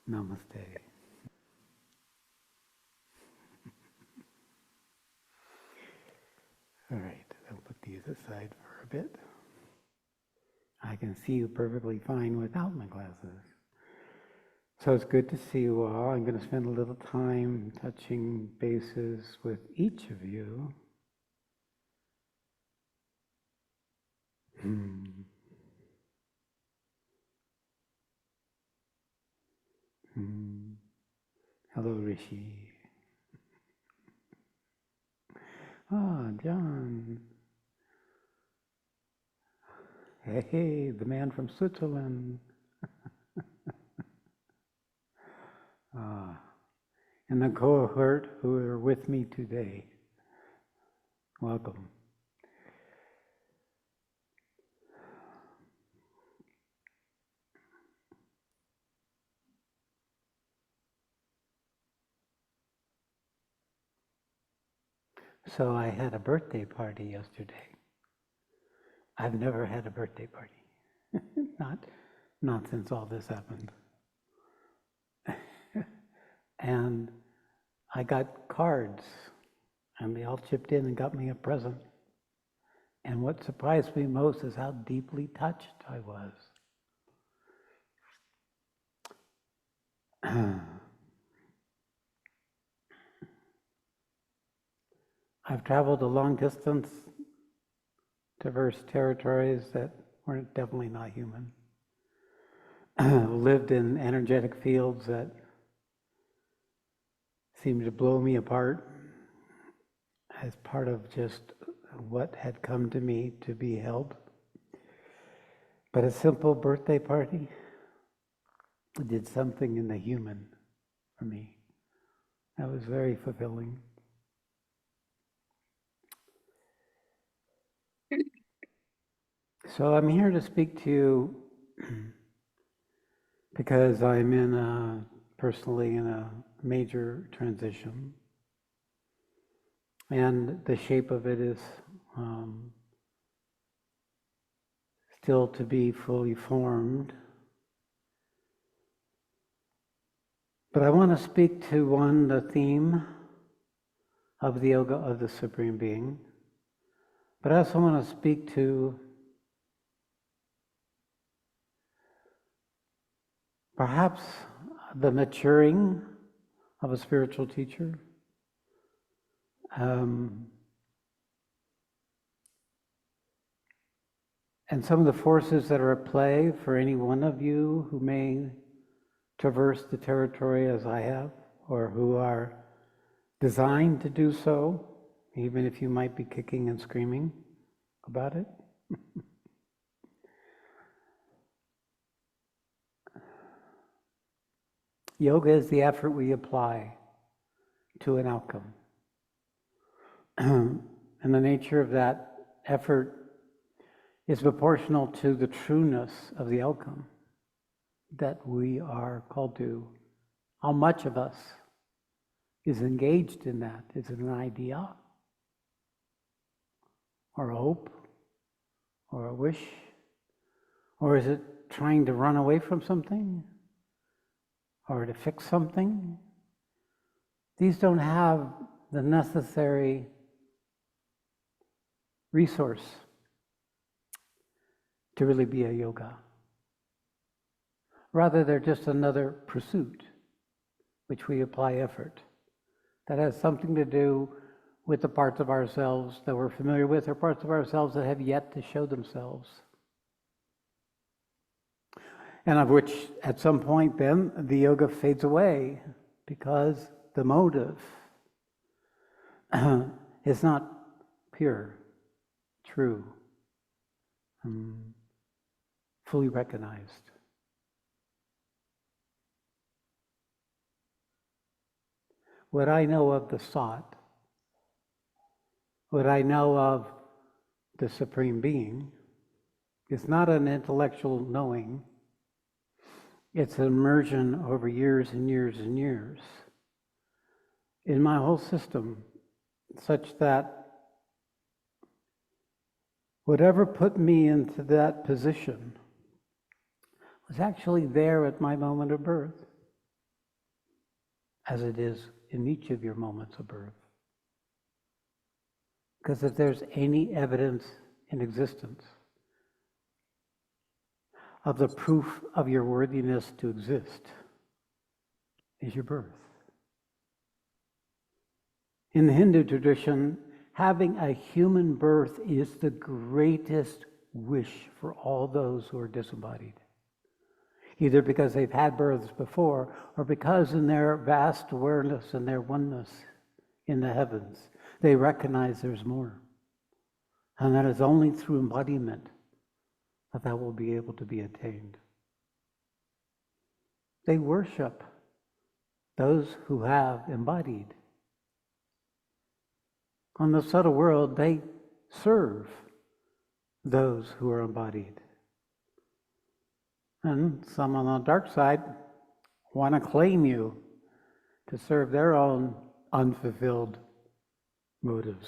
Namaste. All right, I'll put these aside for a bit. I can see you perfectly fine without my glasses. So it's good to see you all. I'm going to spend a little time touching bases with each of you. Hello, Rishi. Ah, John. Hey, the man from Switzerland. And the cohort who are with me today. Welcome. So I had a birthday party yesterday. I've never had a birthday party. Not since all this happened. And I got cards, and they all chipped in and got me a present. And what surprised me most is how deeply touched I was. I've traveled a long distance, diverse territories that were definitely not human. Lived in energetic fields that seemed to blow me apart as part of just what had come to me to be held. But a simple birthday party did something in the human for me. That was very fulfilling. So I'm here to speak to you because I'm personally in a major transition. And the shape of it is still to be fully formed. But I want to speak to the theme of the yoga of the Supreme Being. But I also want to speak to perhaps the maturing of a spiritual teacher. And some of the forces that are at play for any one of you who may traverse the territory as I have, or who are designed to do so, even if you might be kicking and screaming about it. Yoga is the effort we apply to an outcome. And the nature of that effort is proportional to the trueness of the outcome that we are called to. How much of us is engaged in that? Is it an idea? Or a hope? Or a wish? Or is it trying to run away from something? Or to fix something? These don't have the necessary resource to really be a yoga. Rather, they're just another pursuit, which we apply effort. That has something to do with the parts of ourselves that we're familiar with, or parts of ourselves that have yet to show themselves. And of which, at some point then, the yoga fades away, because the motive is not pure, true, fully recognized. What I know of the sought, what I know of the Supreme Being, is not an intellectual knowing. It's an immersion over years and years and years in my whole system, such that whatever put me into that position was actually there at my moment of birth. as it is in each of your moments of birth. Because if there's any evidence in existence of the proof of your worthiness to exist, is your birth. In the Hindu tradition, having a human birth is the greatest wish for all those who are disembodied. Either because they've had births before, or because in their vast awareness and their oneness in the heavens, they recognize there's more. And that is only through embodiment that will be able to be attained. They worship those who have embodied. On the subtle world, they serve those who are embodied. And some on the dark side want to claim you to serve their own unfulfilled motives,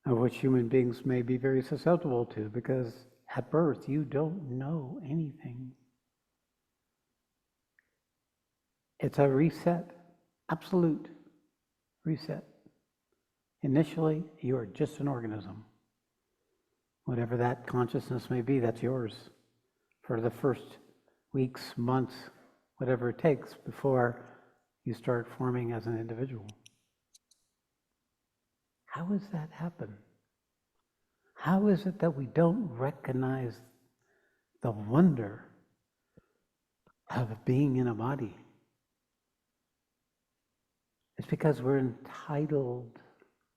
of which human beings may be very susceptible to, because at birth you don't know anything. It's a reset, absolute reset. Initially, you are just an organism. Whatever that consciousness may be, that's yours for the first weeks, months, whatever it takes before you start forming as an individual. How does that happen? How is it that we don't recognize the wonder of being in a body? It's because we're entitled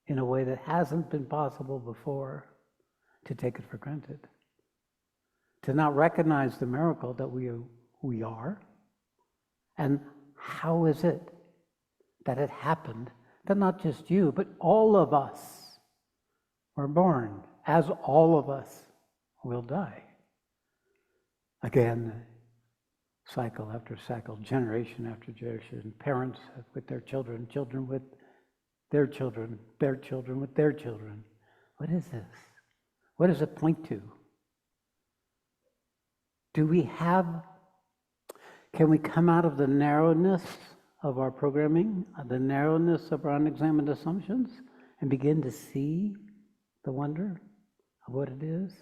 in a way that hasn't been possible before to take it for granted. To not recognize the miracle that we are. And how is it that it happened that not just you, but all of us were born, as all of us will die. Again, cycle after cycle, generation after generation, parents with their children, children with their children, their children with their children. What is this? What does it point to? Can we come out of the narrowness of our programming, the narrowness of our unexamined assumptions, and begin to see the wonder of what it is?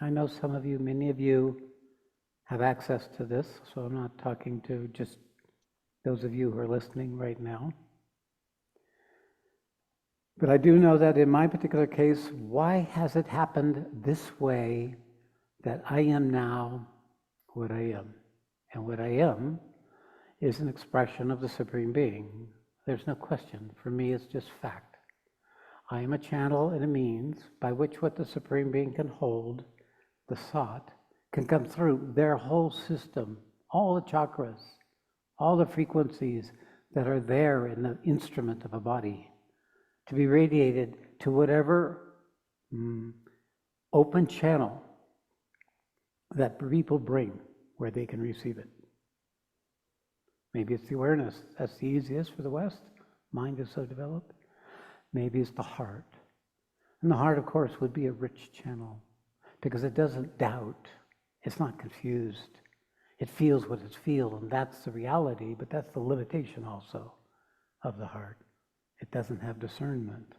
I know some of you, many of you, have access to this, so I'm not talking to just those of you who are listening right now. But I do know that in my particular case, why has it happened this way that I am now what I am? And what I am is an expression of the Supreme Being. There's no question. For me, it's just fact. I am a channel and a means by which what the Supreme Being can hold, the sought, can come through their whole system, all the chakras, all the frequencies that are there in the instrument of a body, to be radiated to whatever open channel that people bring where they can receive it. Maybe it's the awareness. That's the easiest for the West. Mind is so developed. Maybe it's the heart. And the heart, of course, would be a rich channel because it doesn't doubt. It's not confused. It feels what it feels, and that's the reality, but that's the limitation also of the heart. It doesn't have discernment.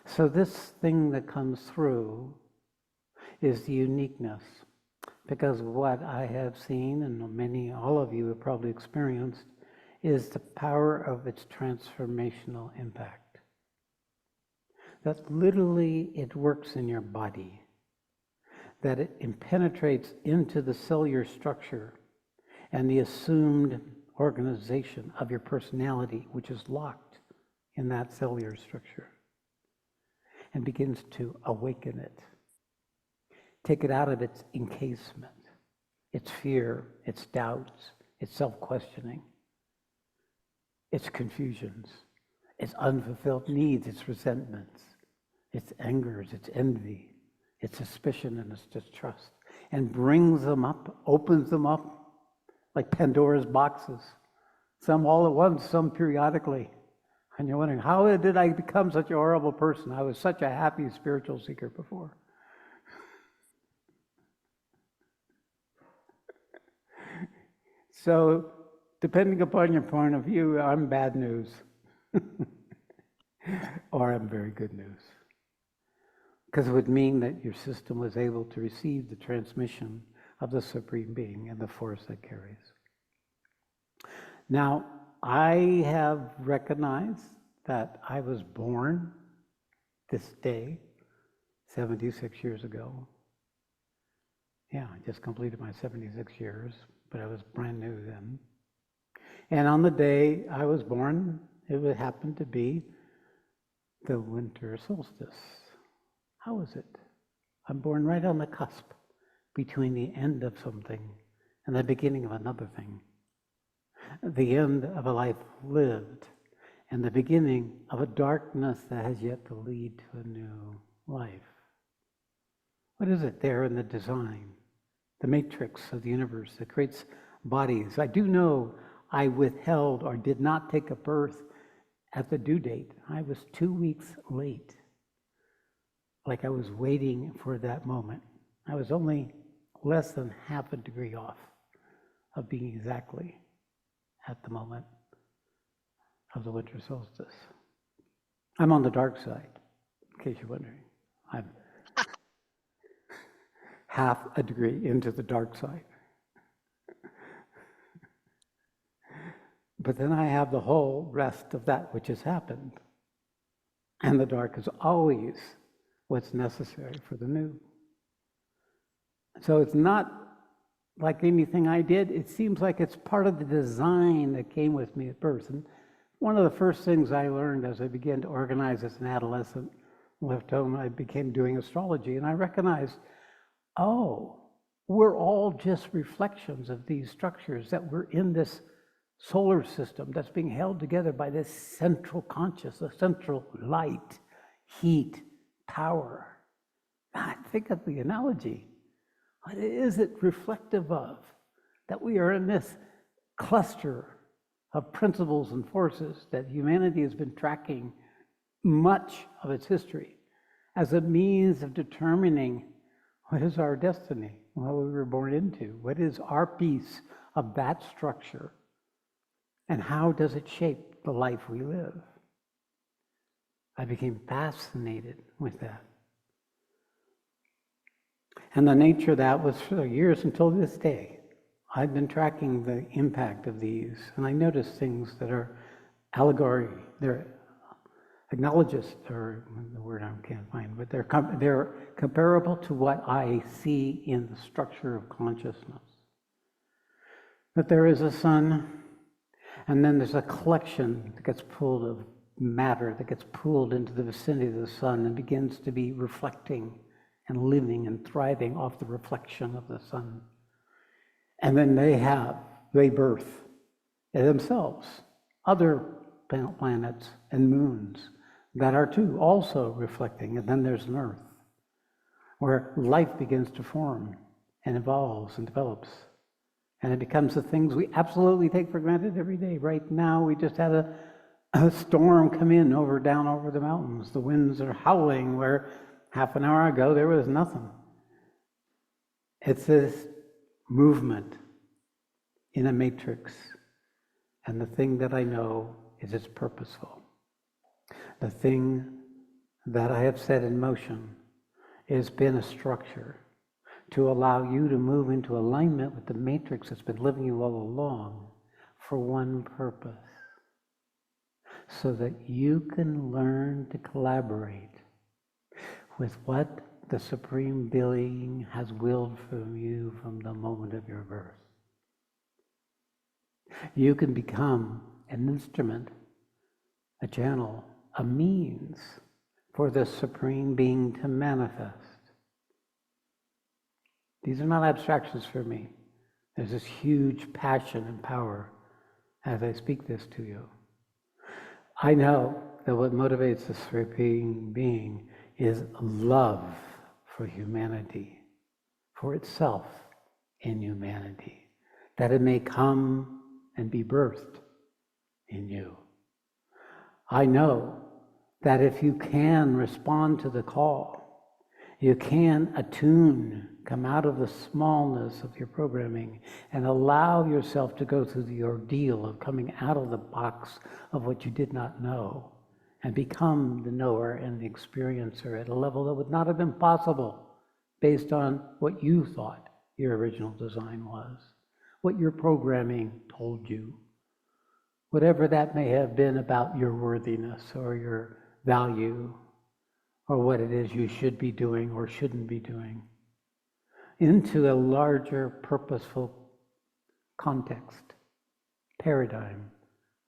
So this thing that comes through is the uniqueness, because what I have seen, and all of you have probably experienced, is the power of its transformational impact. That literally it works in your body, that it penetrates into the cellular structure and the assumed organization of your personality, which is locked in that cellular structure, and begins to awaken it. Take it out of its encasement, its fear, its doubts, its self-questioning, its confusions, its unfulfilled needs, its resentments, its angers, its envy, its suspicion, and its distrust, and brings them up, opens them up like Pandora's boxes, some all at once, some periodically. And you're wondering, how did I become such a horrible person? I was such a happy spiritual seeker before. So, depending upon your point of view, I'm bad news. Or I'm very good news. Because it would mean that your system was able to receive the transmission of the Supreme Being and the force that carries. Now, I have recognized that I was born this day 76 years ago. Yeah, I just completed my 76 years, but I was brand new then. And on the day I was born, it would happen to be the winter solstice. How was it? I'm born right on the cusp between the end of something and the beginning of another thing. The end of a life lived and the beginning of a darkness that has yet to lead to a new life. What is it there in the design, the matrix of the universe that creates bodies? I do know I withheld or did not take a birth at the due date. I was 2 weeks late. Like I was waiting for that moment. I was only less than half a degree off of being exactly at the moment of the winter solstice. I'm on the dark side, in case you're wondering. I'm half a degree into the dark side. But then I have the whole rest of that which has happened. And the dark is always what's necessary for the new. So it's not like anything I did. It seems like it's part of the design that came with me at birth. And one of the first things I learned as I began to organize as an adolescent, left home, I began doing astrology, and I recognized, oh, we're all just reflections of these structures, that we're in this solar system that's being held together by this central consciousness, central light, heat, power. I think of the analogy. What is it reflective of? That we are in this cluster of principles and forces that humanity has been tracking much of its history as a means of determining what is our destiny, what we were born into, what is our piece of that structure, and how does it shape the life we live. I became fascinated with that. And the nature of that was for years until this day. I've been tracking the impact of these, and I notice things that are allegory, they're acknowledged, or the word I can't find, but they're comparable to what I see in the structure of consciousness. That there is a sun, and then there's a collection that gets pulled of matter, that gets pulled into the vicinity of the sun and begins to be reflecting and living and thriving off the reflection of the sun. And then they birth themselves other planets and moons that are too also reflecting. And then there's an earth where life begins to form and evolves and develops. And it becomes the things we absolutely take for granted every day. Right now, we just had a storm come in down over the mountains. The winds are howling where half an hour ago there was nothing. It's this movement in a matrix. And the thing that I know is it's purposeful. The thing that I have set in motion has been a structure to allow you to move into alignment with the matrix that's been living you all along for one purpose, so that you can learn to collaborate with what the Supreme Being has willed from you from the moment of your birth. You can become an instrument, a channel, a means for the Supreme Being to manifest. These are not abstractions for me. There's this huge passion and power as I speak this to you. I know that what motivates the Supreme Being is love for humanity, for itself in humanity, that it may come and be birthed in you. I know that if you can respond to the call You can attune, come out of the smallness of your programming and allow yourself to go through the ordeal of coming out of the box of what you did not know and become the knower and the experiencer at a level that would not have been possible based on what you thought your original design was, what your programming told you, whatever that may have been about your worthiness or your value or what it is you should be doing or shouldn't be doing, into a larger purposeful context, paradigm,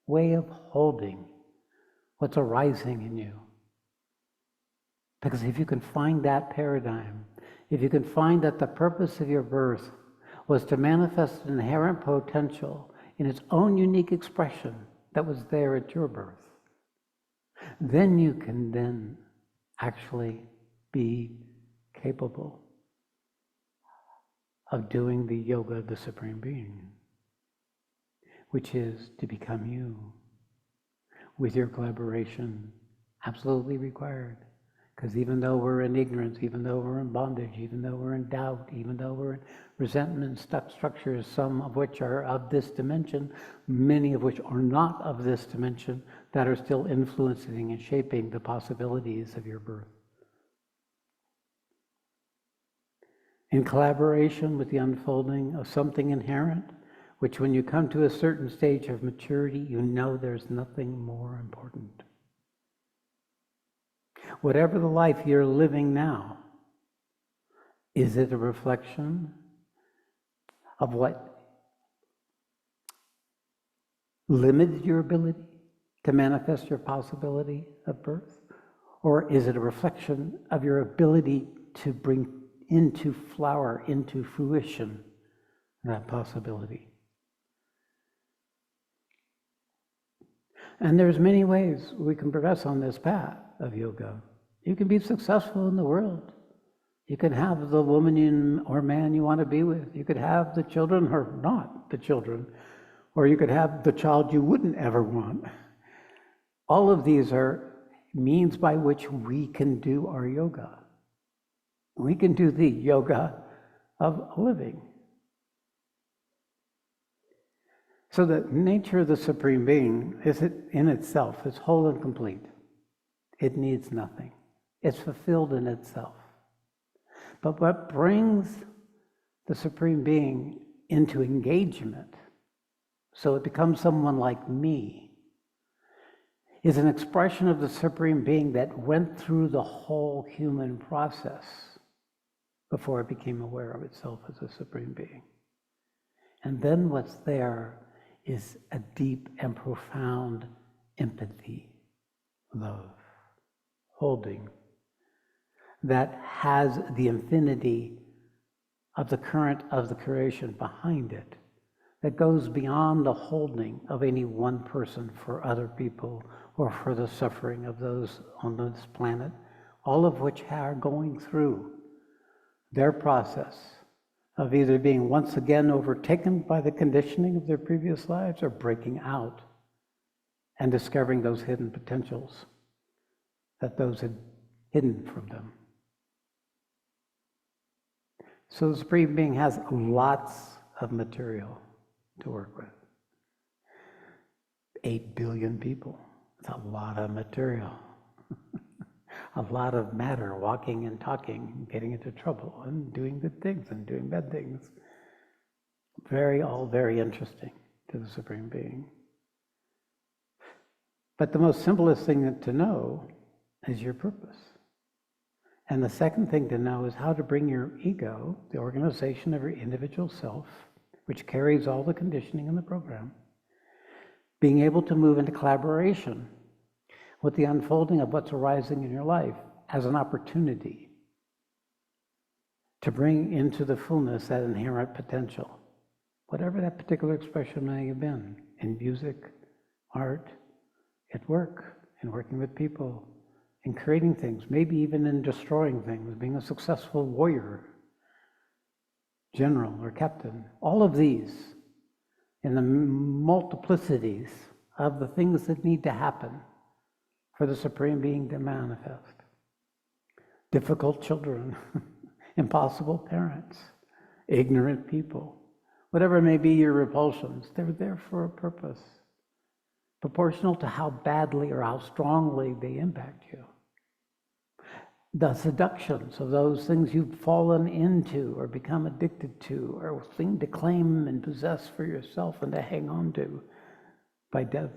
way of holding what's arising in you. Because if you can find that paradigm, if you can find that the purpose of your birth was to manifest an inherent potential in its own unique expression that was there at your birth, then you can then actually be capable of doing the yoga of the Supreme Being, which is to become you, with your collaboration absolutely required. Because even though we're in ignorance, even though we're in bondage, even though we're in doubt, even though we're in resentment, stuck structures, some of which are of this dimension, many of which are not of this dimension, that are still influencing and shaping the possibilities of your birth. In collaboration with the unfolding of something inherent, which when you come to a certain stage of maturity, you know there's nothing more important. Whatever the life you're living now, is it a reflection of what limited your ability to manifest your possibility of birth? Or is it a reflection of your ability to bring into flower, into fruition, that possibility? And there's many ways we can progress on this path of yoga. You can be successful in the world. You can have the woman or man you want to be with. You could have the children or not the children. Or you could have the child you wouldn't ever want. All of these are means by which we can do our yoga. We can do the yoga of living. So the nature of the Supreme Being is it in itself is whole and complete. It needs nothing. It's fulfilled in itself. But what brings the Supreme Being into engagement, so it becomes someone like me, is an expression of the Supreme Being that went through the whole human process before it became aware of itself as a Supreme Being. And then what's there is a deep and profound empathy, love, holding, that has the infinity of the current of the creation behind it, that goes beyond the holding of any one person for other people or for the suffering of those on this planet, all of which are going through their process of either being once again overtaken by the conditioning of their previous lives or breaking out and discovering those hidden potentials that those had hidden from them. So the Supreme Being has lots of material to work with. 8 billion people. It's a lot of material. A lot of matter, walking and talking, getting into trouble, and doing good things and doing bad things. All very interesting to the Supreme Being. But the most simplest thing to know is your purpose. And the second thing to know is how to bring your ego, the organization of your individual self, which carries all the conditioning in the program, being able to move into collaboration with the unfolding of what's arising in your life as an opportunity to bring into the fullness that inherent potential, whatever that particular expression may have been, in music, art, at work, in working with people, in creating things, maybe even in destroying things, being a successful warrior, general or captain. All of these, in the multiplicities of the things that need to happen for the Supreme Being to manifest. difficult children, impossible parents, ignorant people. Whatever may be your repulsions, they're there for a purpose, proportional to how badly or how strongly they impact you. The seductions of those things you've fallen into or become addicted to or thing to claim and possess for yourself and to hang on to by death,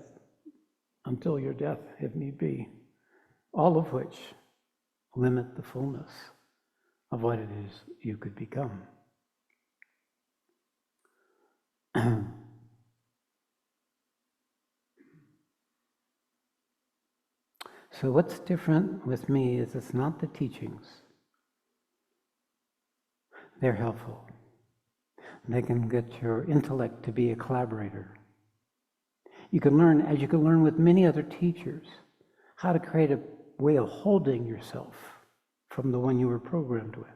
until your death, if need be, all of which limit the fullness of what it is you could become. So what's different with me is it's not the teachings. They're helpful. They can get your intellect to be a collaborator. You can learn, as you can learn with many other teachers, how to create a way of holding yourself from the one you were programmed with.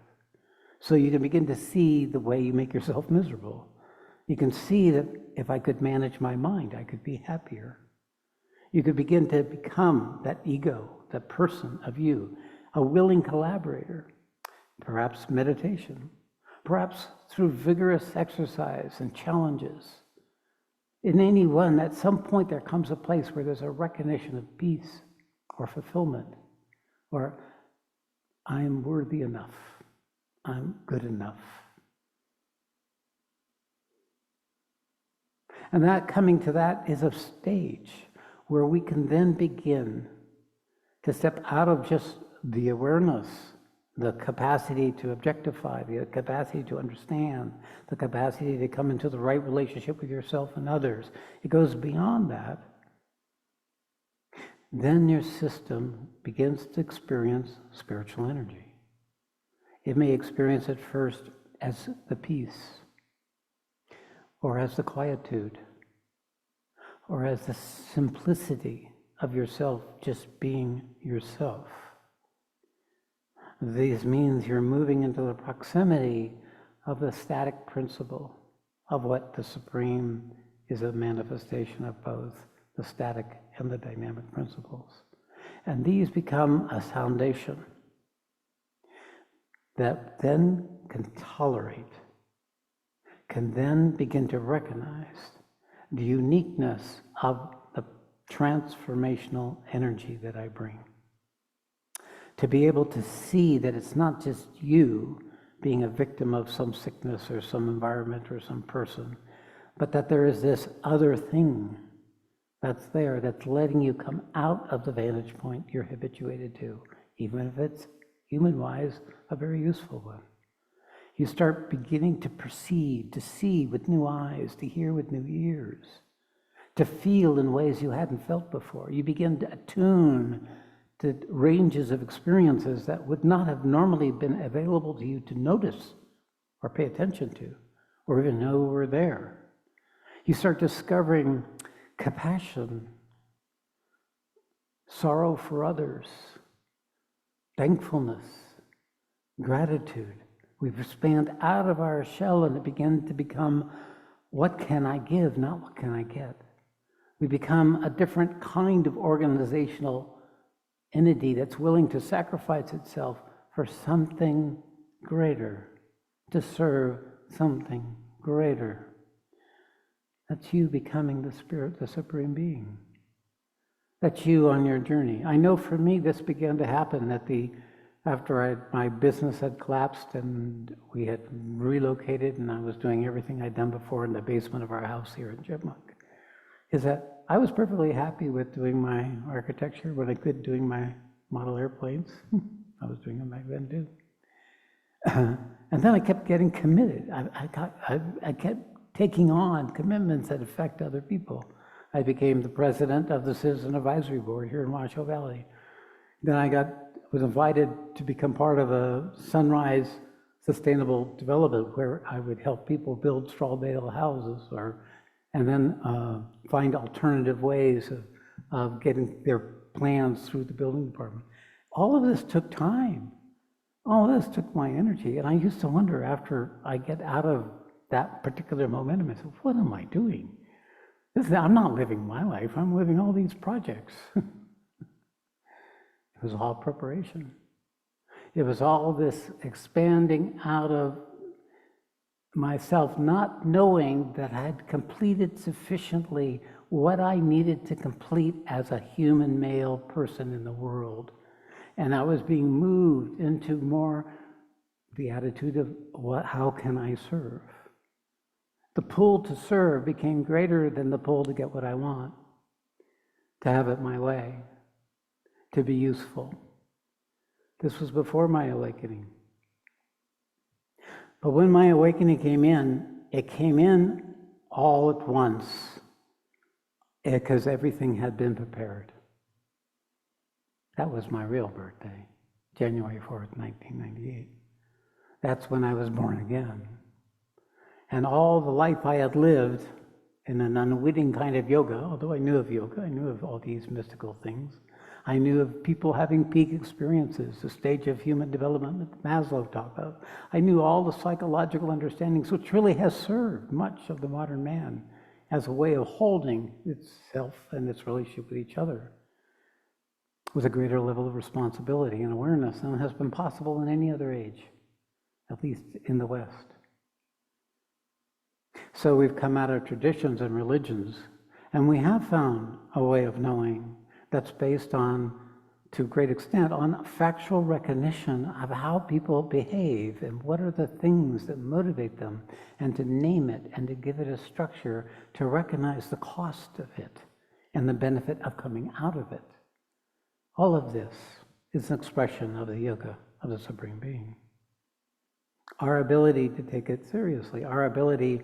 So you can begin to see the way you make yourself miserable. You can see that if I could manage my mind, I could be happier. You could begin to become that ego, that person of you, a willing collaborator, perhaps meditation, perhaps through vigorous exercise and challenges. In any one, at some point there comes a place where there's a recognition of peace or fulfillment, or I'm worthy enough, I'm good enough. And that coming to that is a stage where we can then begin to step out of just the awareness, the capacity to objectify, the capacity to understand, the capacity to come into the right relationship with yourself and others. It goes beyond that. Then your system begins to experience spiritual energy. It may experience it first as the peace, or as the quietude, or as the simplicity of yourself just being yourself. This means you're moving into the proximity of the static principle of what the Supreme is, a manifestation of both the static and the dynamic principles. And these become a foundation that then can tolerate, can then begin to recognize the uniqueness of the transformational energy that I bring. To be able to see that it's not just you being a victim of some sickness or some environment or some person, but that there is this other thing that's there, that's letting you come out of the vantage point you're habituated to, even if it's human-wise a very useful one. You start beginning to perceive, to see with new eyes, to hear with new ears, to feel in ways you hadn't felt before. You begin to attune to ranges of experiences that would not have normally been available to you to notice or pay attention to, or even know were there. You start discovering compassion, sorrow for others, thankfulness, gratitude. We've expanded out of our shell and it began to become, what can I give, not what can I get? We become a different kind of organizational entity that's willing to sacrifice itself for something greater, to serve something greater. That's you becoming the Spirit, the Supreme Being. That's you on your journey. I know for me this began to happen after my business had collapsed and we had relocated and I was doing everything I'd done before in the basement of our house here in Chipmunk, is that I was perfectly happy with doing my architecture when I could doing my model airplanes. I was doing them back then too. And then I kept getting committed. I kept taking on commitments that affect other people. I became the president of the Citizen Advisory Board here in Washoe Valley. Then I was invited to become part of a Sunrise Sustainable Development where I would help people build straw bale houses and then find alternative ways of getting their plans through the building department. All of this took time. All of this took my energy. And I used to wonder after I get out of that particular momentum, I said, what am I doing? I'm not living my life, I'm living all these projects. It was all preparation. It was all this expanding out of myself, not knowing that I had completed sufficiently what I needed to complete as a human male person in the world. And I was being moved into more the attitude of how can I serve? The pull to serve became greater than the pull to get what I want, to have it my way, to be useful. This was before my awakening. But when my awakening came in, it came in all at once, because everything had been prepared. That was my real birthday, January 4th, 1998. That's when I was born again. And all the life I had lived in an unwitting kind of yoga, although I knew of yoga, I knew of all these mystical things. I knew of people having peak experiences, the stage of human development that Maslow talked of. I knew all the psychological understandings, which really has served much of the modern man as a way of holding itself and its relationship with each other with a greater level of responsibility and awareness than has been possible in any other age, at least in the West. So we've come out of traditions and religions, and we have found a way of knowing that's based on, to a great extent, on factual recognition of how people behave and what are the things that motivate them, and to name it and to give it a structure, to recognize the cost of it and the benefit of coming out of it. All of this is an expression of the yoga of the Supreme Being. Our ability to take it seriously, our ability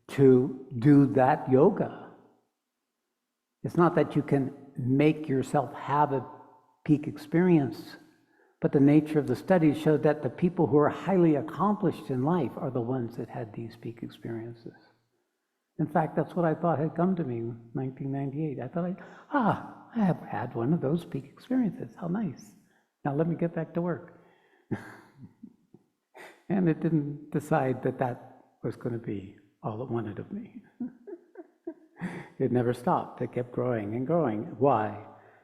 to do that yoga. It's not that you can make yourself have a peak experience, but the nature of the studies showed that the people who are highly accomplished in life are the ones that had these peak experiences. In fact, that's what I thought had come to me in 1998. I thought, I have had one of those peak experiences. How nice. Now let me get back to work. And it didn't decide that that was going to be all it wanted of me. It never stopped. It kept growing and growing. Why?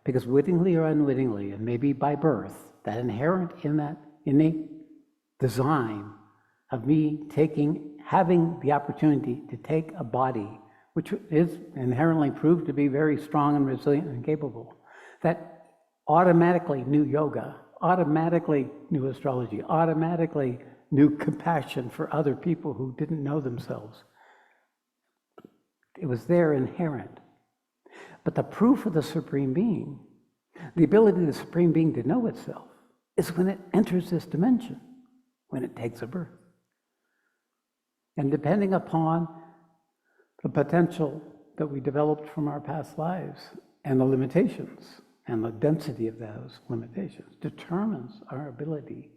Because wittingly or unwittingly, and maybe by birth, that inherent in that innate design of me having the opportunity to take a body, which is inherently proved to be very strong and resilient and capable, that automatically knew yoga, automatically knew astrology, automatically knew compassion for other people who didn't know themselves. It was there inherent. But the proof of the Supreme Being, the ability of the Supreme Being to know itself, is when it enters this dimension, when it takes a birth. And depending upon the potential that we developed from our past lives and the limitations and the density of those limitations determines our ability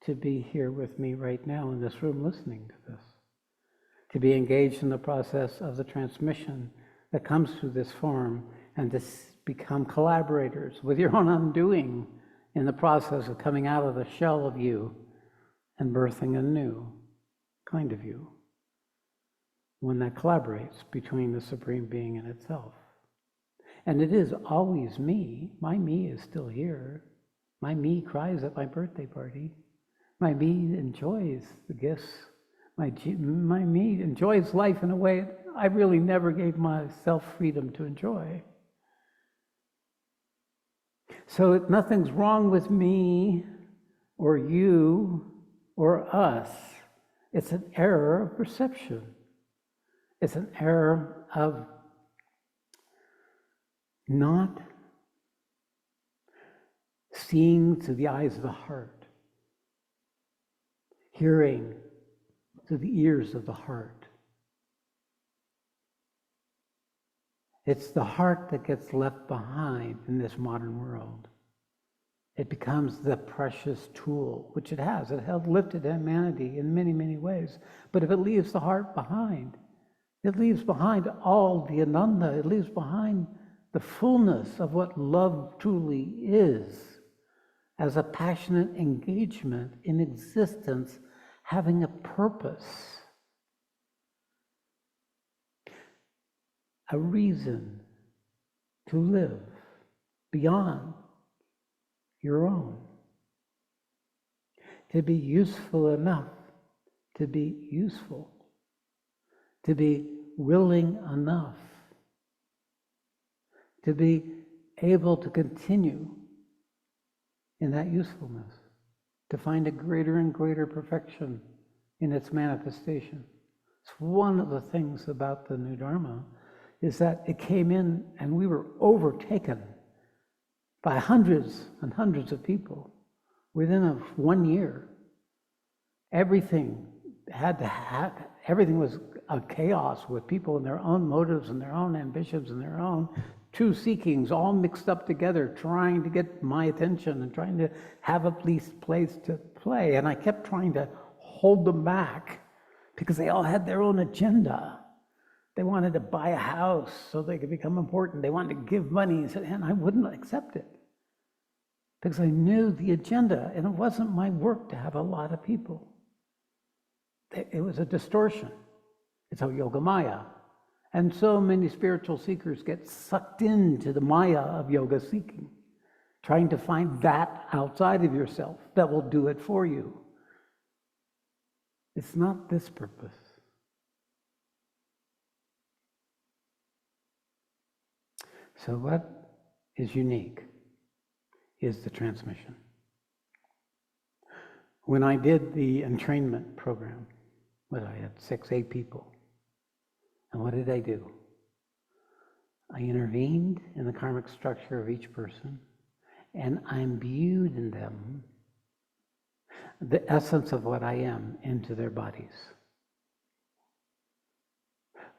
to be here with me right now in this room listening to this, to be engaged in the process of the transmission that comes through this form, and to become collaborators with your own undoing in the process of coming out of the shell of you and birthing a new kind of you, one that collaborates between the Supreme Being and itself. And it is always me. My me is still here. My me cries at my birthday party. My me enjoys the gifts. My me enjoys life in a way I really never gave myself freedom to enjoy. So nothing's wrong with me or you or us. It's an error of perception. It's an error of not seeing through the eyes of the heart, hearing through the ears of the heart. It's the heart that gets left behind in this modern world. It becomes the precious tool, which it has. It has lifted humanity in many, many ways. But if it leaves the heart behind, it leaves behind all the ananda. It leaves behind the fullness of what love truly is, as a passionate engagement in existence, having a purpose, a reason to live beyond your own. to be useful enough to be useful, to be willing enough, to be able to continue in that usefulness, to find a greater and greater perfection in its manifestation. It's one of the things about the new Dharma is that it came in and we were overtaken by hundreds and hundreds of people within 1 year. Everything was a chaos with people and their own motives and their own ambitions and their own true seekings all mixed up together, trying to get my attention and trying to have a place to play. And I kept trying to hold them back because they all had their own agenda. They wanted to buy a house so they could become important. They wanted to give money, and I wouldn't accept it because I knew the agenda, and it wasn't my work to have a lot of people. It was a distortion. It's a yoga maya. And so many spiritual seekers get sucked into the maya of yoga seeking, trying to find that outside of yourself that will do it for you. It's not this purpose. So what is unique is the transmission. When I did the entrainment program, I had 8 people. And what did I do? I intervened in the karmic structure of each person, and I imbued in them the essence of what I am into their bodies.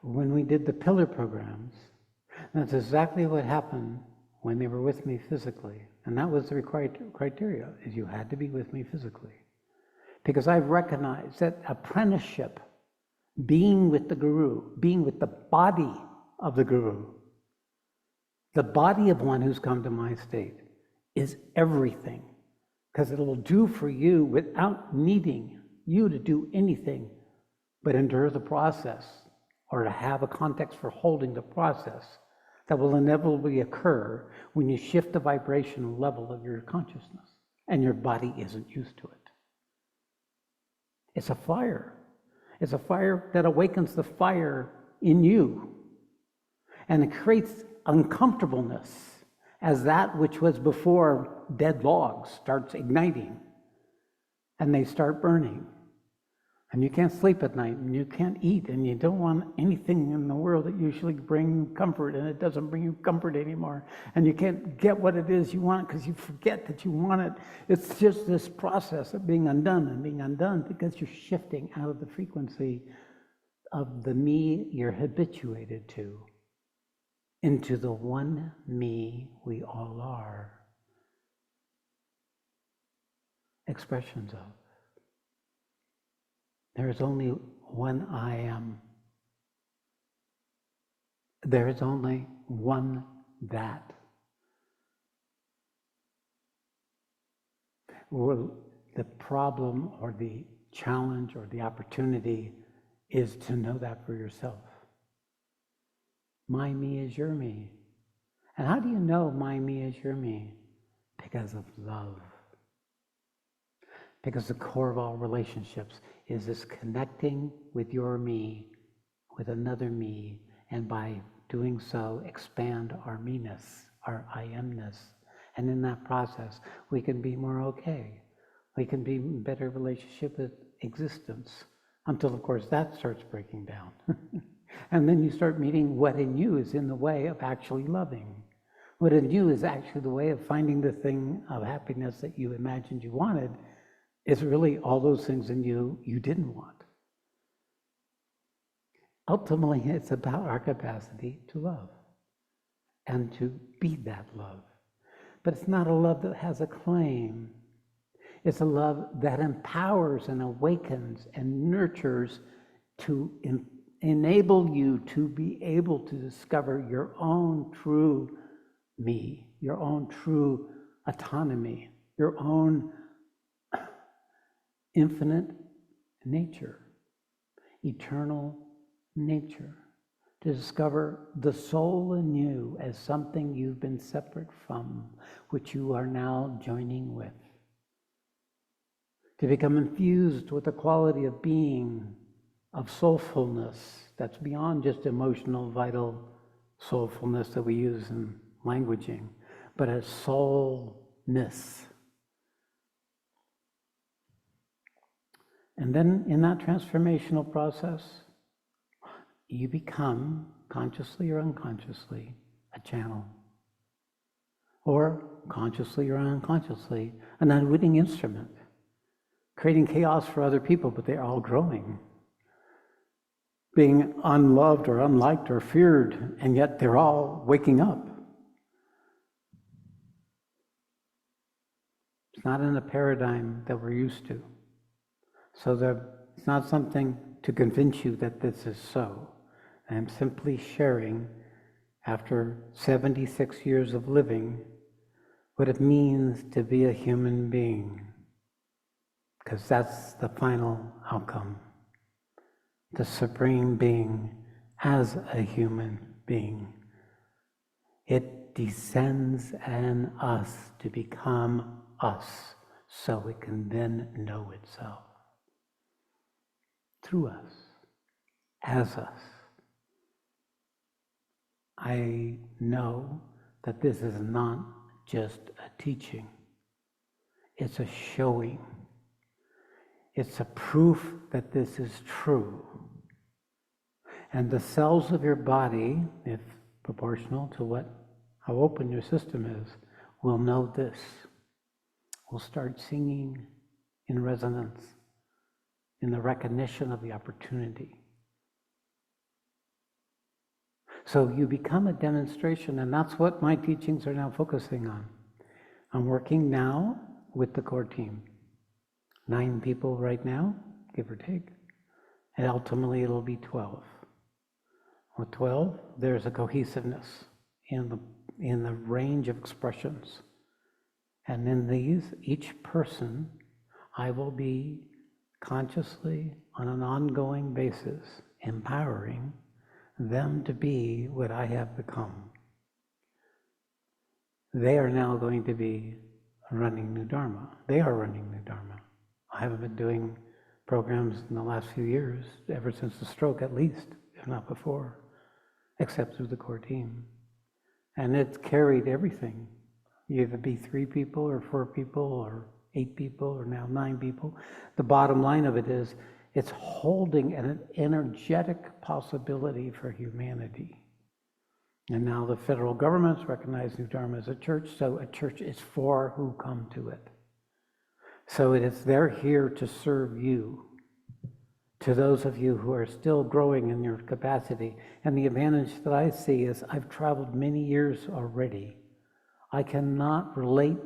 When we did the pillar programs, that's exactly what happened when they were with me physically. And that was the required criteria, is you had to be with me physically. Because I've recognized that apprenticeship, being with the Guru, being with the body of the Guru, the body of one who's come to my state, is everything. Because it will do for you without needing you to do anything but endure the process, or to have a context for holding the process that will inevitably occur when you shift the vibrational level of your consciousness and your body isn't used to it. It's a fire. It's a fire that awakens the fire in you. And it creates uncomfortableness as that which was before dead logs starts igniting. And they start burning. And you can't sleep at night, and you can't eat, and you don't want anything in the world that usually brings comfort, and it doesn't bring you comfort anymore. And you can't get what it is you want because you forget that you want it. It's just this process of being undone and being undone because you're shifting out of the frequency of the me you're habituated to into the one me we all are. Expressions of. There is only one I am. There is only one that. Well, the problem or the challenge or the opportunity is to know that for yourself. My me is your me. And how do you know my me is your me? Because of love. Because the core of all relationships is this connecting with your me, with another me, and by doing so, expand our me-ness, our I am-ness. And in that process, we can be more okay. We can be in better relationship with existence, until, of course, that starts breaking down. And then you start meeting what in you is in the way of actually loving. What in you is actually the way of finding the thing of happiness that you imagined you wanted. It's really all those things in you didn't want. Ultimately, it's about our capacity to love and to be that love. But it's not a love that has a claim. It's a love that empowers and awakens and nurtures to enable you to be able to discover your own true me, your own true autonomy, your own infinite nature, eternal nature, to discover the soul in you as something you've been separate from, which you are now joining with. to become infused with the quality of being, of soulfulness that's beyond just emotional, vital soulfulness that we use in languaging, but as soulness. And then in that transformational process, you become, consciously or unconsciously, a channel. Or consciously or unconsciously, an unwitting instrument, creating chaos for other people, but they're all growing. Being unloved or unliked or feared, and yet they're all waking up. It's not in a paradigm that we're used to. So it's not something to convince you that this is so. I'm simply sharing, after 76 years of living, what it means to be a human being. Because that's the final outcome. The Supreme Being as a human being. It descends in us to become us, so it can then know itself. Through us, as us. I know that this is not just a teaching. It's a showing. It's a proof that this is true. And the cells of your body, if proportional to how open your system is, will know this. Will start singing in resonance, in the recognition of the opportunity. So you become a demonstration, and that's what my teachings are now focusing on. I'm working now with the core team. 9 people right now, give or take, and ultimately it'll be 12. With 12, there's a cohesiveness in the range of expressions. And in these, each person, I will be consciously, on an ongoing basis, empowering them to be what I have become. They are now going to be running New Dharma. They are running New Dharma. I haven't been doing programs in the last few years, ever since the stroke at least, if not before, except through the core team. And it's carried everything. You either be 3 people or 4 people or 8 people or now 9 people. The bottom line of it is it's holding an energetic possibility for humanity. And now the federal government's recognized New Dharma as a church, so a church is for who come to it. So they're here to serve you, to those of you who are still growing in your capacity. And the advantage that I see is I've traveled many years already. I cannot relate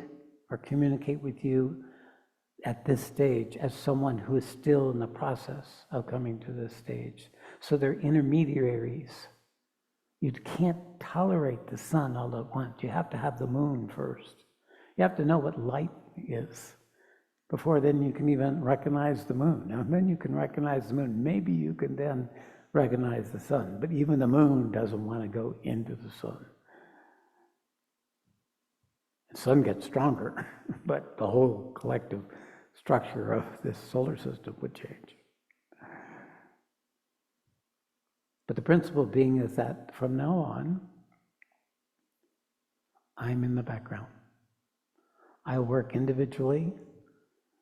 or communicate with you at this stage as someone who is still in the process of coming to this stage. So they're intermediaries. You can't tolerate the sun all at once. You have to have the moon first. You have to know what light is before then you can even recognize the moon. And then you can recognize the moon. Maybe you can then recognize the sun. But even the moon doesn't want to go into the sun. The sun gets stronger, but the whole collective structure of this solar system would change. But the principle being is that from now on, I'm in the background. I work individually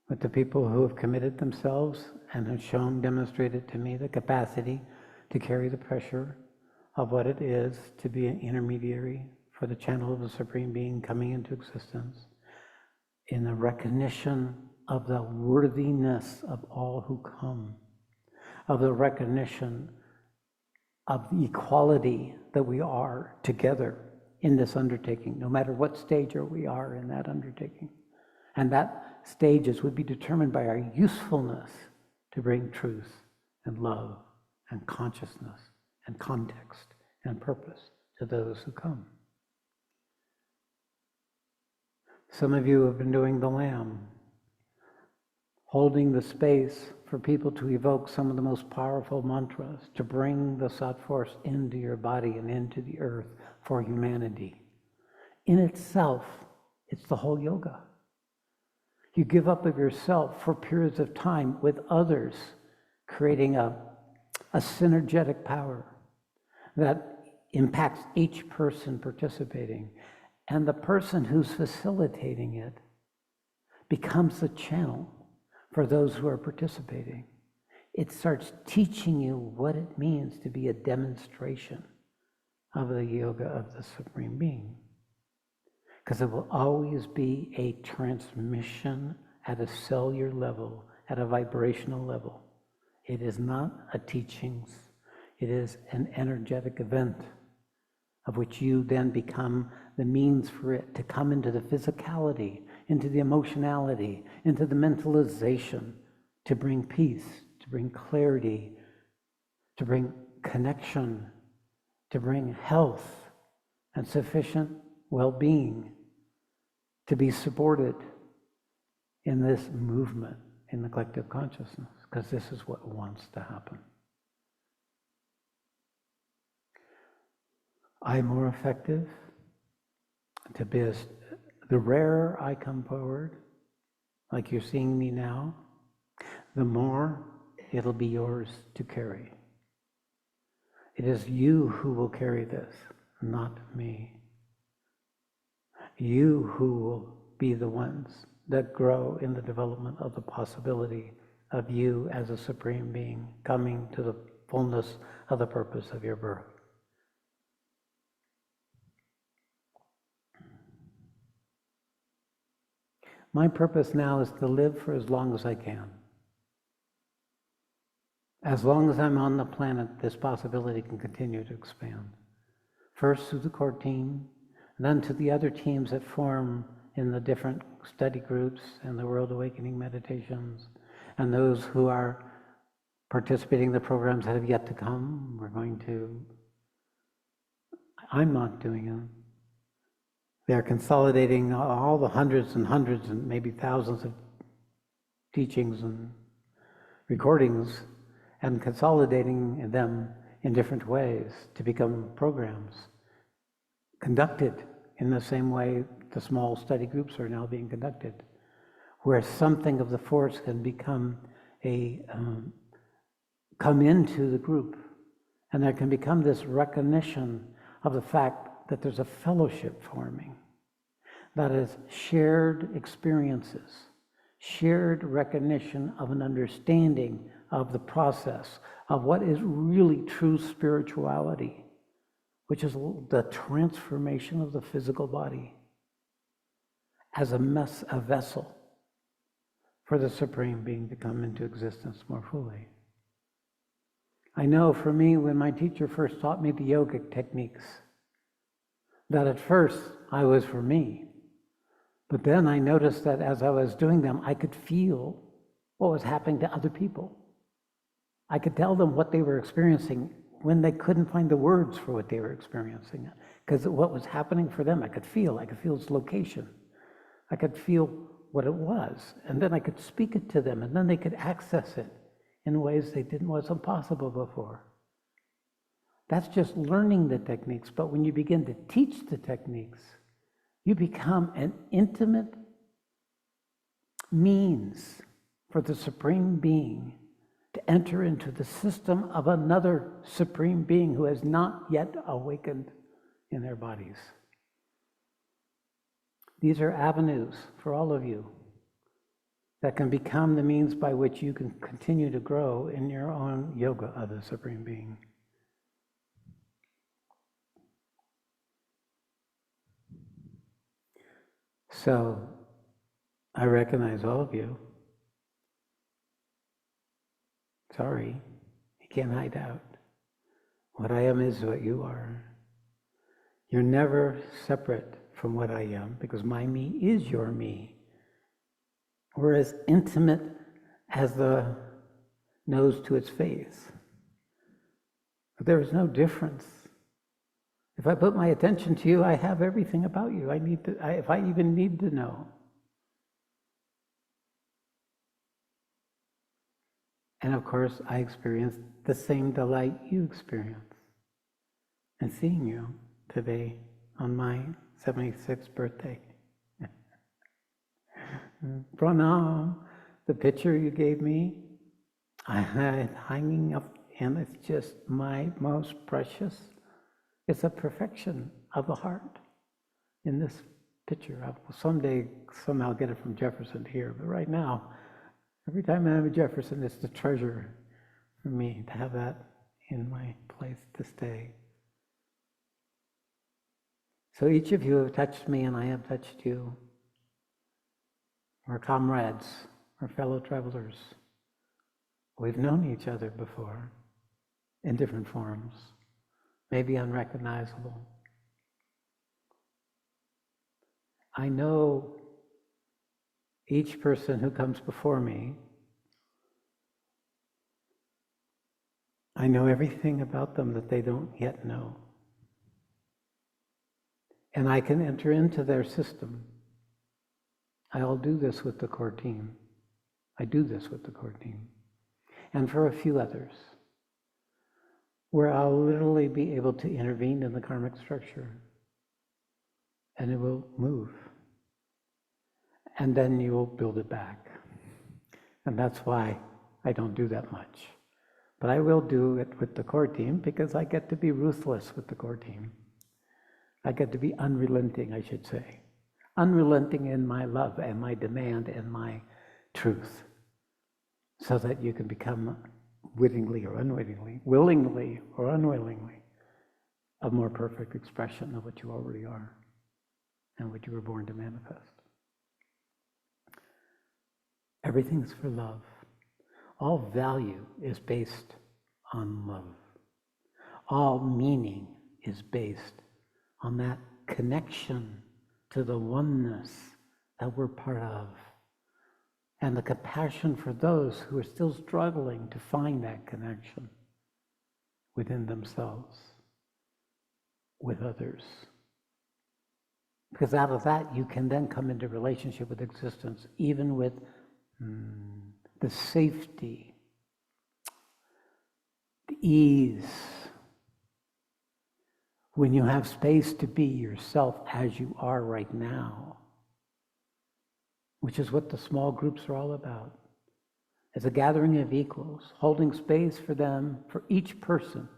with the people who have committed themselves and have demonstrated to me the capacity to carry the pressure of what it is to be an intermediary for the channel of the Supreme Being coming into existence, in the recognition of the worthiness of all who come, of the recognition of the equality that we are together in this undertaking, no matter what stage we are in that undertaking. And that stages would be determined by our usefulness to bring truth and love and consciousness and context and purpose to those who come. Some of you have been doing the Lamb, holding the space for people to evoke some of the most powerful mantras, to bring the Sat force into your body and into the earth for humanity. In itself, it's the whole yoga. You give up of yourself for periods of time with others, creating a synergetic power that impacts each person participating. And the person who's facilitating it becomes the channel for those who are participating. It starts teaching you what it means to be a demonstration of the yoga of the Supreme Being. Because it will always be a transmission at a cellular level, at a vibrational level. It is not a teachings, it is an energetic event of which you then become the means for it to come into the physicality, into the emotionality, into the mentalization, to bring peace, to bring clarity, to bring connection, to bring health and sufficient well-being, to be supported in this movement in the collective consciousness, because this is what wants to happen. I'm more effective to be the rarer I come forward, like you're seeing me now, the more it'll be yours to carry. It is you who will carry this, not me. You who will be the ones that grow in the development of the possibility of you as a Supreme Being coming to the fullness of the purpose of your birth. My purpose now is to live for as long as I can. As long as I'm on the planet, this possibility can continue to expand. First through the core team, and then to the other teams that form in the different study groups and the World Awakening meditations, and those who are participating in the programs that have yet to come. I'm not doing it. They're consolidating all the hundreds and hundreds and maybe thousands of teachings and recordings and consolidating them in different ways to become programs conducted in the same way the small study groups are now being conducted, where something of the force can become come into the group, and there can become this recognition of the fact that there's a fellowship forming, that is shared experiences, shared recognition of an understanding of the process of what is really true spirituality, which is the transformation of the physical body as a vessel for the Supreme Being to come into existence more fully. I know for me, when my teacher first taught me the yogic techniques, that at first I was for me. But then I noticed that as I was doing them, I could feel what was happening to other people. I could tell them what they were experiencing when they couldn't find the words for what they were experiencing. Because what was happening for them, I could feel its location. I could feel what it was. And then I could speak it to them, and then they could access it in ways wasn't possible before. That's just learning the techniques, but when you begin to teach the techniques, you become an intimate means for the Supreme Being to enter into the system of another Supreme Being who has not yet awakened in their bodies. These are avenues for all of you that can become the means by which you can continue to grow in your own yoga of the Supreme Being. So, I recognize all of you. Sorry, you can't hide out. What I am is what you are. You're never separate from what I am, because my me is your me. We're as intimate as the nose to its face. But there is no difference. If I put my attention to you, I have everything about you. If I even need to know. And of course, I experience the same delight you experience in seeing you today on my 76th birthday. Pranam, the picture you gave me, I had hanging up, and it's just my most precious. It's a perfection of the heart in this picture. I will someday somehow get it from Jefferson here, but right now, every time I have a Jefferson, it's the treasure for me to have that in my place to stay. So each of you have touched me and I have touched you. We're comrades, we're fellow travelers. We've known each other before in different forms, maybe unrecognizable. I know each person who comes before me. I know everything about them that they don't yet know. And I can enter into their system. I'll do this with the core team. I do this with the core team. And for a few others, where I'll literally be able to intervene in the karmic structure. And it will move. And then you will build it back. And that's why I don't do that much. But I will do it with the core team because I get to be ruthless with the core team. I get to be unrelenting, I should say. Unrelenting in my love and my demand and my truth. So that you can become wittingly or unwittingly, willingly or unwillingly, a more perfect expression of what you already are and what you were born to manifest. Everything's for love. All value is based on love. All meaning is based on that connection to the oneness that we're part of, and the compassion for those who are still struggling to find that connection within themselves, with others. Because out of that, you can then come into relationship with existence, even with the safety, the ease, when you have space to be yourself as you are right now, which is what the small groups are all about. It's a gathering of equals, holding space for them, for each person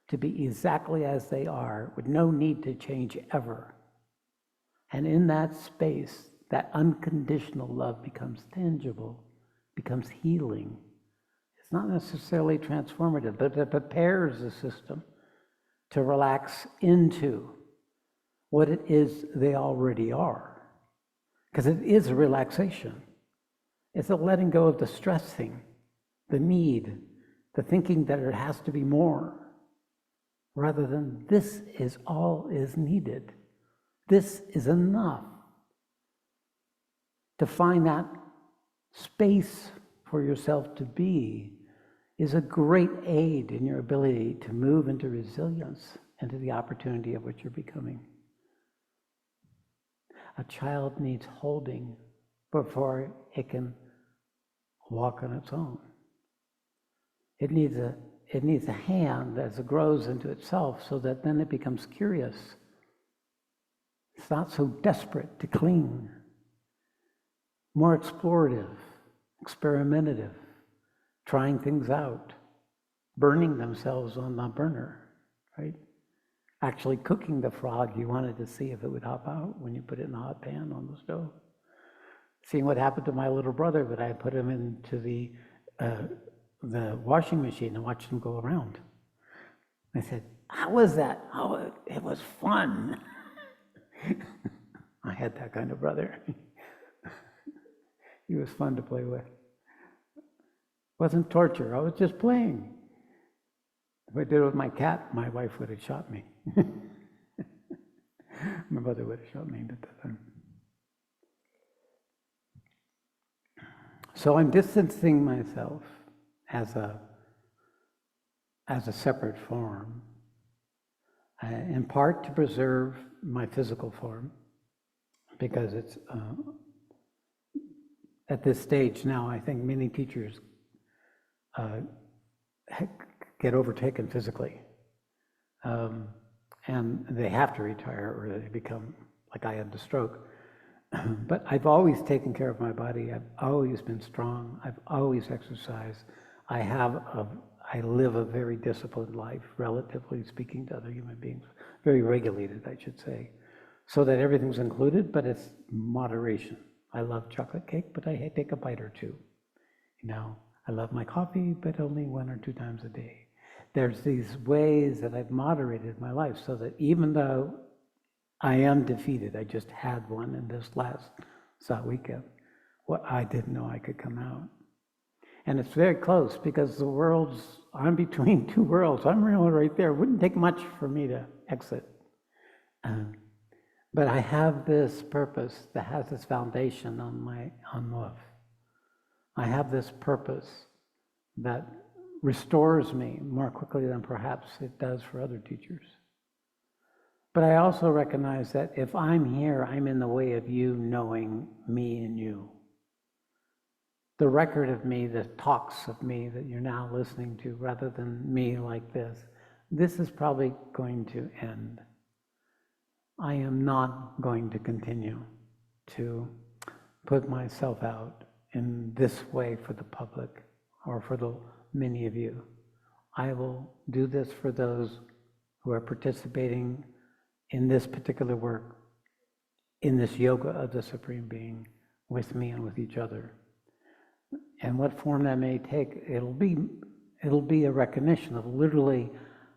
to be exactly as they are, with no need to change ever. And in that space, that unconditional love becomes tangible, becomes healing. It's not necessarily transformative, but it prepares the system to relax into what it is they already are. Because it is a relaxation. It's a letting go of the stressing, the need, the thinking that it has to be more, rather than this is all is needed. This is enough. To find that space for yourself to be is a great aid in your ability to move into resilience and to the opportunity of what you're becoming. A child needs holding before it can walk on its own. It needs a hand as it grows into itself so that then it becomes curious. It's not so desperate to cling. More explorative, experimentative, trying things out, burning themselves on the burner, right? Actually cooking the frog you wanted to see if it would hop out when you put it in a hot pan on the stove. Seeing what happened to my little brother, but I put him into the washing machine and watched him go around. I said, how was that? Oh, it was fun. I had that kind of brother. He was fun to play with. It wasn't torture, I was just playing. If I did it with my cat, my wife would have shot me. My mother would have shot me at that time. So I'm distancing myself as a separate form, in part to preserve my physical form, because it's at this stage now, I think many teachers get overtaken physically, and they have to retire or they become, like I had the stroke, But I've always taken care of my body. I've always been strong. I've always exercised. I live a very disciplined life, relatively speaking to other human beings. Very regulated, I should say. So that everything's included, but it's moderation. I love chocolate cake, but I take a bite or two. You know, I love my coffee, but only 1 or 2 times a day. There's these ways that I've moderated my life so that even though I am defeated, I just had one in this last weekend, well, I didn't know I could come out. And it's very close because I'm between 2 worlds. I'm really right there. It wouldn't take much for me to exit. But I have this purpose that has this foundation on love. I have this purpose that restores me more quickly than perhaps it does for other teachers. But I also recognize that if I'm here, I'm in the way of you knowing me and you. The record of me, the talks of me that you're now listening to, rather than me like this is probably going to end. I am not going to continue to put myself out in this way for the public or for the many of you. I will do this for those who are participating in this particular work, in this yoga of the Supreme Being, with me and with each other. And what form that may take, it'll be a recognition of literally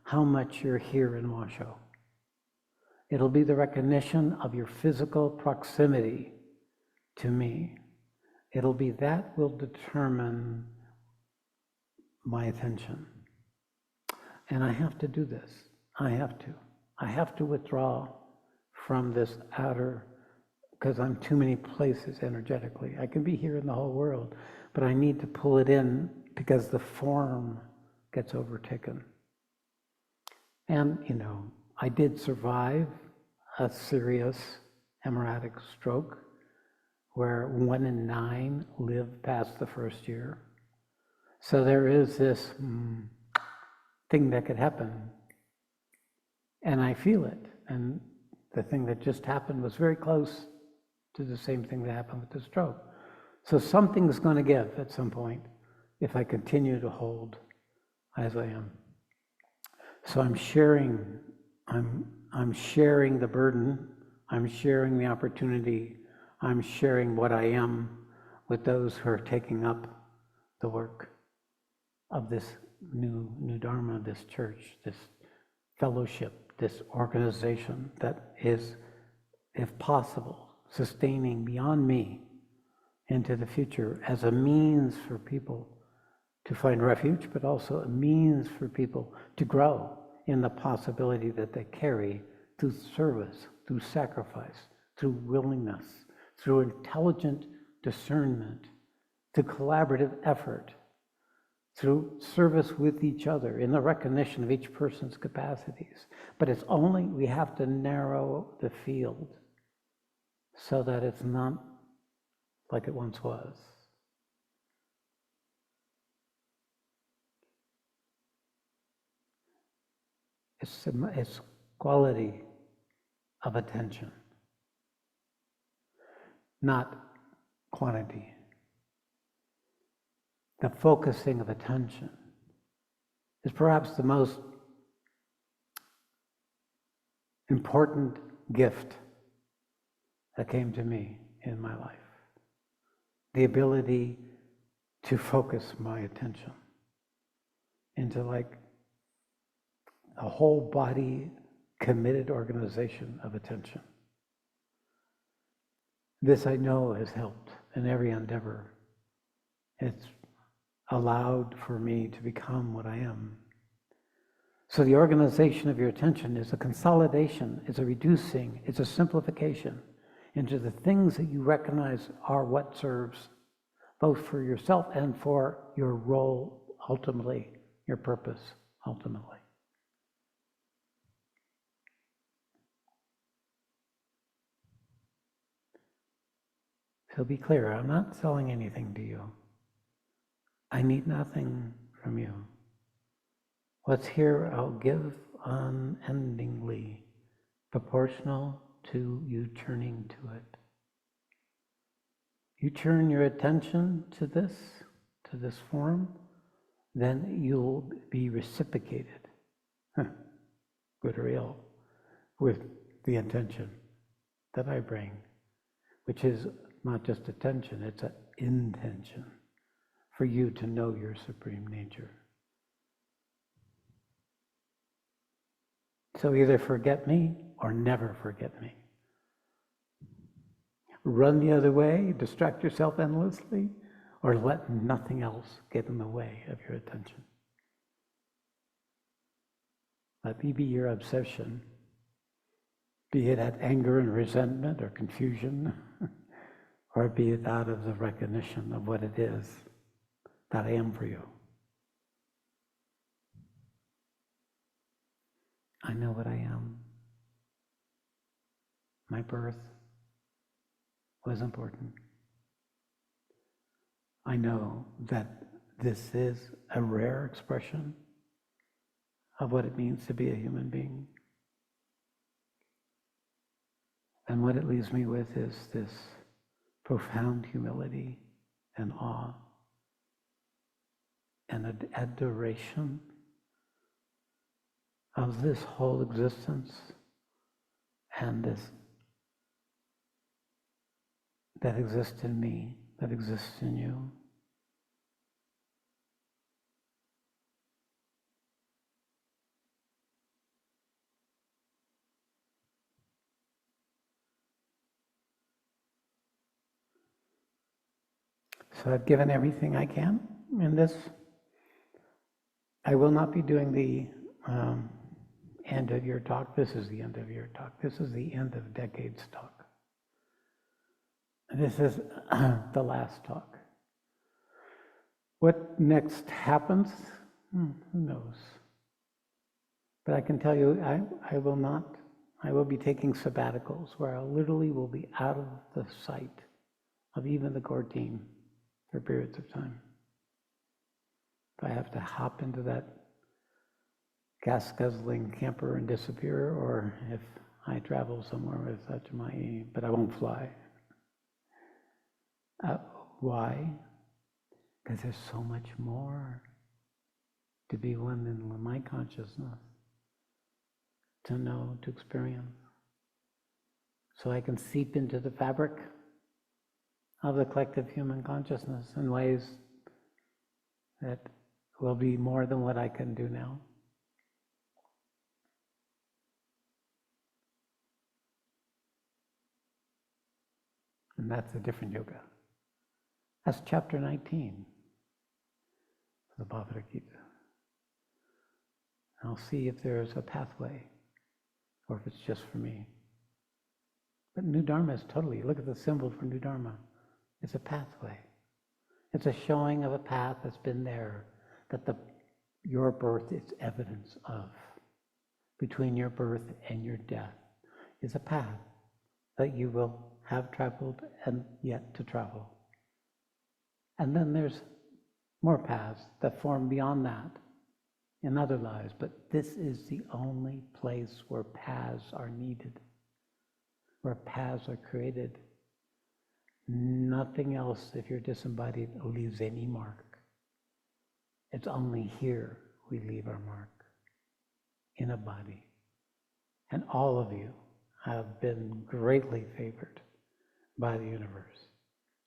how much you're here in Washoe. It'll be the recognition of your physical proximity to me. It'll be that will determine my attention. And I have to do this. I have to withdraw from this outer, because I'm too many places energetically. I can be here in the whole world, but I need to pull it in because the form gets overtaken. And, I did survive a serious hemorrhagic stroke where 1 in 9 live past the first year. So there is this thing that could happen. And I feel it. And the thing that just happened was very close to the same thing that happened with the stroke. So something's going to give at some point if I continue to hold as I am. So I'm sharing the burden, I'm sharing the opportunity, I'm sharing what I am with those who are taking up the work of this new Dharma, this church, this fellowship, this organization that is, if possible, sustaining beyond me into the future as a means for people to find refuge, but also a means for people to grow in the possibility that they carry through service, through sacrifice, through willingness, through intelligent discernment, through collaborative effort, through service with each other in the recognition of each person's capacities. But it's only, we have to narrow the field so that it's not like it once was. It's quality of attention, not quantity. The focusing of attention is perhaps the most important gift that came to me in my life. The ability to focus my attention into like a whole body committed organization of attention. This I know has helped in every endeavor. It's allowed for me to become what I am. So the organization of your attention is a consolidation, it's a reducing, it's a simplification into the things that you recognize are what serves both for yourself and for your role ultimately, your purpose ultimately. So be clear, I'm not selling anything to you. I need nothing from you. What's here I'll give unendingly, proportional to you turning to it. You turn your attention to this form, then you'll be reciprocated, good or ill, with the intention that I bring, which is not just attention, it's an intention for you to know your supreme nature. So either forget me or never forget me. Run the other way, distract yourself endlessly, or let nothing else get in the way of your attention. Let me be your obsession, be it at anger and resentment or confusion, or be it out of the recognition of what it is that I am for you. I know what I am. My birth was important. I know that this is a rare expression of what it means to be a human being. And what it leaves me with is this profound humility and awe and adoration of this whole existence and this that exists in me, that exists in you. So I've given everything I can in this. I will not be doing the end of your talk. This is the end of your talk. This is the end of decades talk. This is the last talk. What next happens? Who knows? But I can tell you, I will be taking sabbaticals where I literally will be out of the sight of even the core team for periods of time. If I have to hop into that gas-guzzling camper and disappear, or if I travel somewhere with such but I won't fly. Why? Because there's so much more to be one in my consciousness, to know, to experience. So I can seep into the fabric of the collective human consciousness in ways that will be more than what I can do now. And that's a different yoga. That's chapter 19 of the Bhagavad Gita. I'll see if there's a pathway or if it's just for me. But New Dharma is totally, look at the symbol for New Dharma. It's a pathway. It's a showing of a path that's been there, that your birth is evidence of. Between your birth and your death is a path that you will have traveled and yet to travel. And then there's more paths that form beyond that in other lives, but this is the only place where paths are needed, where paths are created. Nothing else, if you're disembodied, leaves any mark. It's only here we leave our mark, in a body. And all of you have been greatly favored by the universe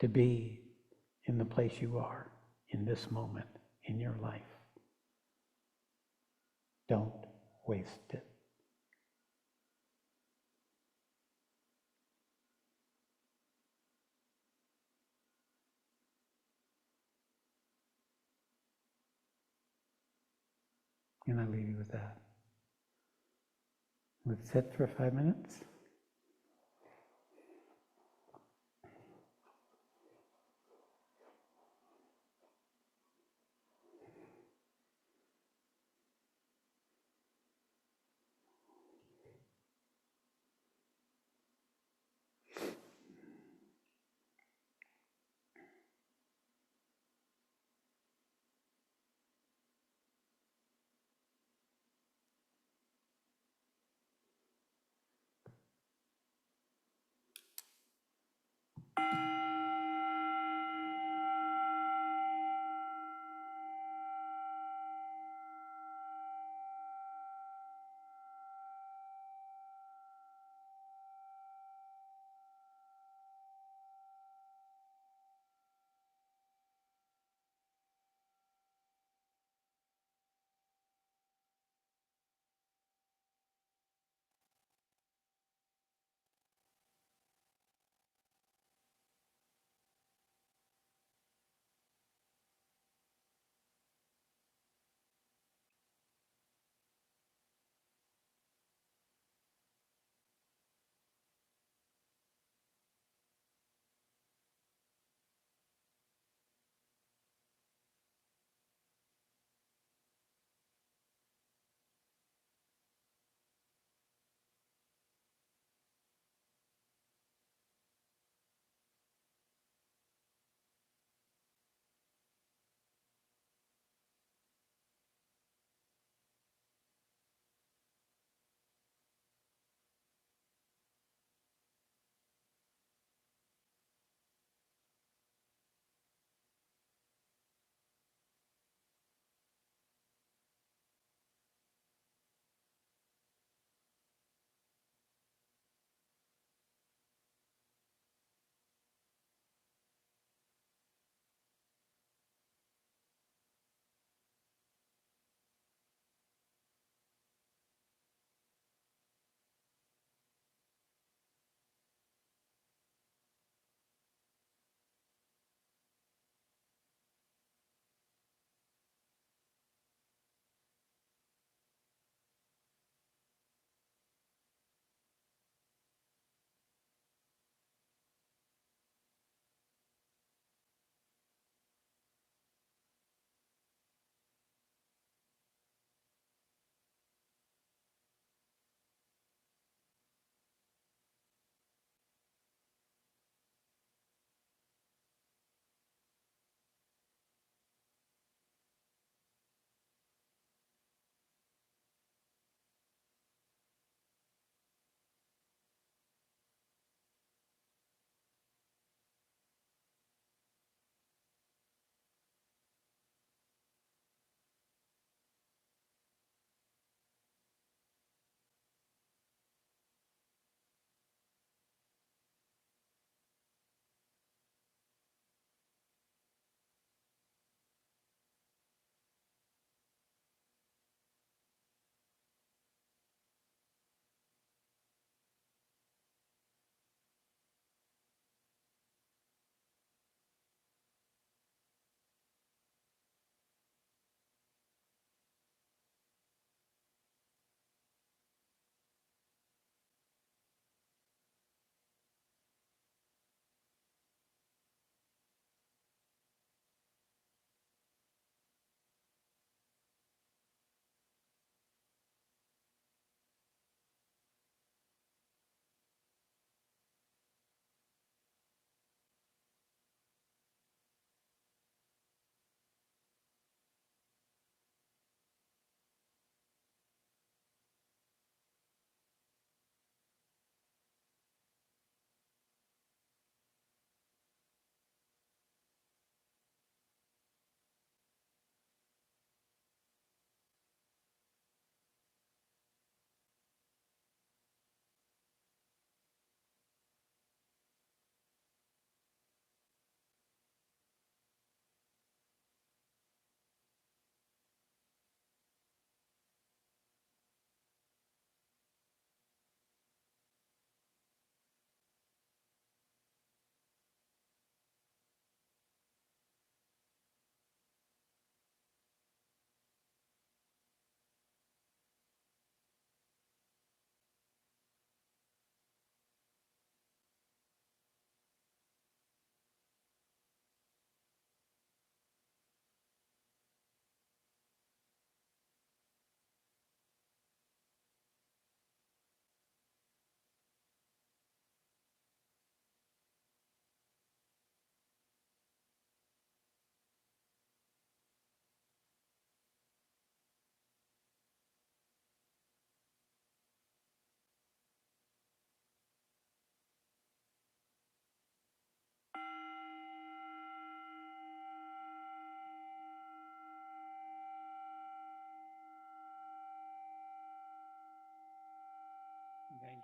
to be in the place you are in this moment in your life. Don't waste it. And I leave you with that. Let's sit for 5 minutes.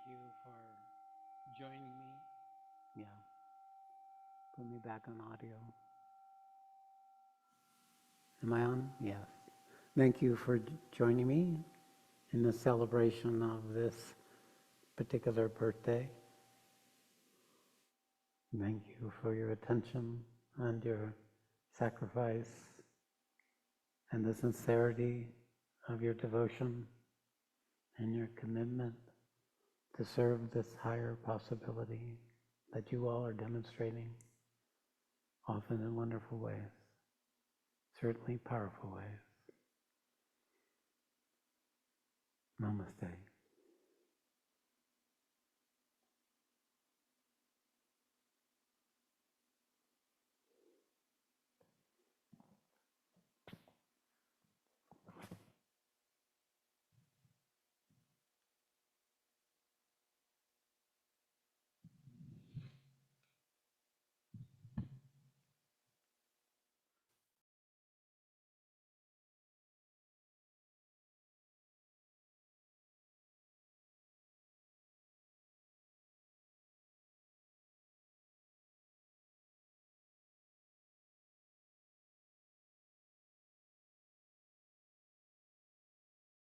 you for joining me. Yeah. Put me back on audio. Am I on? Yes. Thank you for joining me in the celebration of this particular birthday. Thank you for your attention and your sacrifice and the sincerity of your devotion and your commitment to serve this higher possibility that you all are demonstrating, often in wonderful ways, certainly powerful ways. Namaste.